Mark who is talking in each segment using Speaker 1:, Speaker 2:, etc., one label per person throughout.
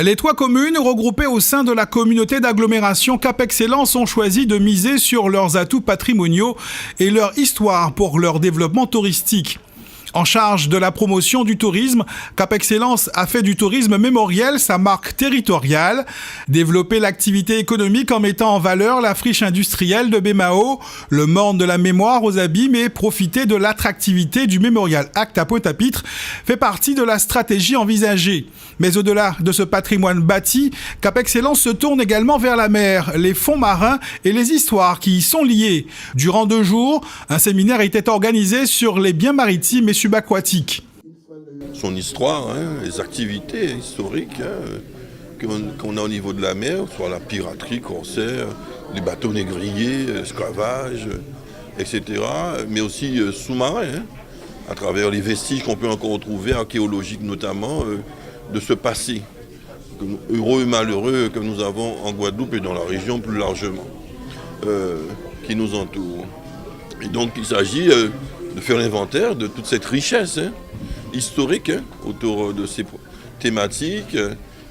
Speaker 1: Les 3 communes regroupées au sein de la communauté d'agglomération Cap Excellence ont choisi de miser sur leurs atouts patrimoniaux et leur histoire pour leur développement touristique. En charge de la promotion du tourisme, Cap Excellence a fait du tourisme mémoriel sa marque territoriale, développer l'activité économique en mettant en valeur la friche industrielle de Bémao, le morne de la mémoire aux abîmes et profiter de l'attractivité du mémorial Acte à Pointe-à-Pitre fait partie de la stratégie envisagée. Mais au-delà de ce patrimoine bâti, Cap Excellence se tourne également vers la mer, les fonds marins et les histoires qui y sont liées. Durant 2 jours, un séminaire était organisé sur les biens maritimes et subaquatiques.
Speaker 2: Son histoire, les activités historiques qu'on a au niveau de la mer, soit la piraterie, corsaire, les bateaux négriers, l'esclavage, etc. Mais aussi sous-marins, à travers les vestiges qu'on peut encore retrouver, archéologiques notamment, de ce passé, heureux et malheureux que nous avons en Guadeloupe et dans la région plus largement, qui nous entoure. Et donc il s'agit de faire l'inventaire de toute cette richesse historique autour de ces thématiques,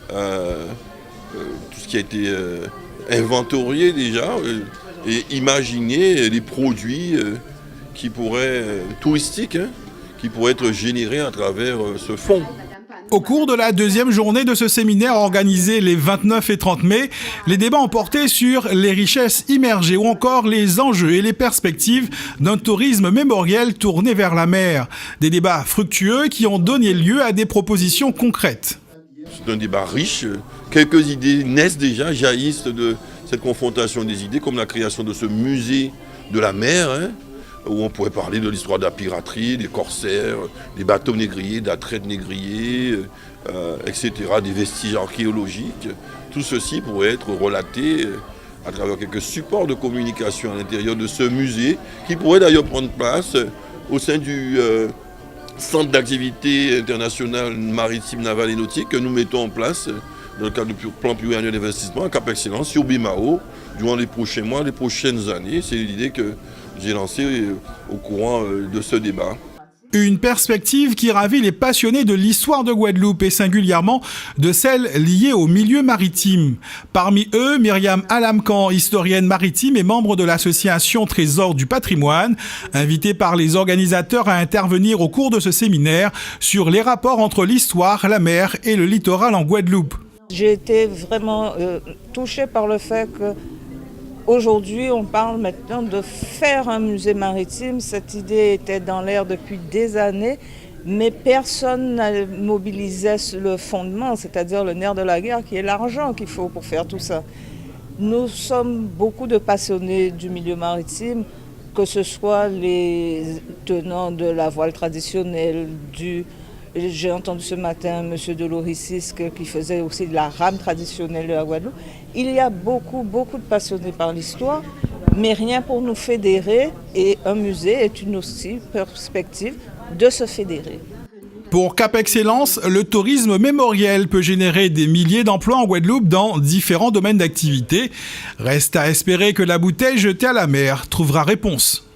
Speaker 2: tout ce qui a été inventorié déjà, et imaginer les produits qui pourraient, touristiques, qui pourraient être générés à travers ce fonds.
Speaker 1: Au cours de la 2e journée de ce séminaire organisé les 29 et 30 mai, les débats ont porté sur les richesses immergées ou encore les enjeux et les perspectives d'un tourisme mémoriel tourné vers la mer. Des débats fructueux qui ont donné lieu à des propositions concrètes.
Speaker 2: C'est un débat riche. Quelques idées naissent déjà, jaillissent de cette confrontation des idées, comme la création de ce musée de la mer, où on pourrait parler de l'histoire de la piraterie, des corsaires, des bateaux négriers, de la traite négrier, etc., des vestiges archéologiques. Tout ceci pourrait être relaté à travers quelques supports de communication à l'intérieur de ce musée, qui pourrait d'ailleurs prendre place au sein du centre d'activité international maritime, navale et nautique que nous mettons en place dans le cadre du plan pluriannuel d'investissement à Cap Excellence sur Bémao durant les prochains mois, les prochaines années. C'est l'idée que j'ai lancée au courant de ce débat.
Speaker 1: Une perspective qui ravit les passionnés de l'histoire de Guadeloupe et singulièrement de celle liée au milieu maritime. Parmi eux, Myriam Alamkan, historienne maritime et membre de l'association Trésor du patrimoine, invitée par les organisateurs à intervenir au cours de ce séminaire sur les rapports entre l'histoire, la mer et le littoral en Guadeloupe.
Speaker 3: J'ai été vraiment touchée par le fait que aujourd'hui, on parle maintenant de faire un musée maritime. Cette idée était dans l'air depuis des années, mais personne n'a mobilisé le fondement, c'est-à-dire le nerf de la guerre, qui est l'argent qu'il faut pour faire tout ça. Nous sommes beaucoup de passionnés du milieu maritime, que ce soit les tenants de la voile traditionnelle, j'ai entendu ce matin M. Deloricis qui faisait aussi de la rame traditionnelle de la Guadeloupe. Il y a beaucoup de passionnés par l'histoire, mais rien pour nous fédérer. Et un musée est une aussi perspective de se fédérer.
Speaker 1: Pour Cap Excellence, le tourisme mémoriel peut générer des milliers d'emplois en Guadeloupe dans différents domaines d'activité. Reste à espérer que la bouteille jetée à la mer trouvera réponse.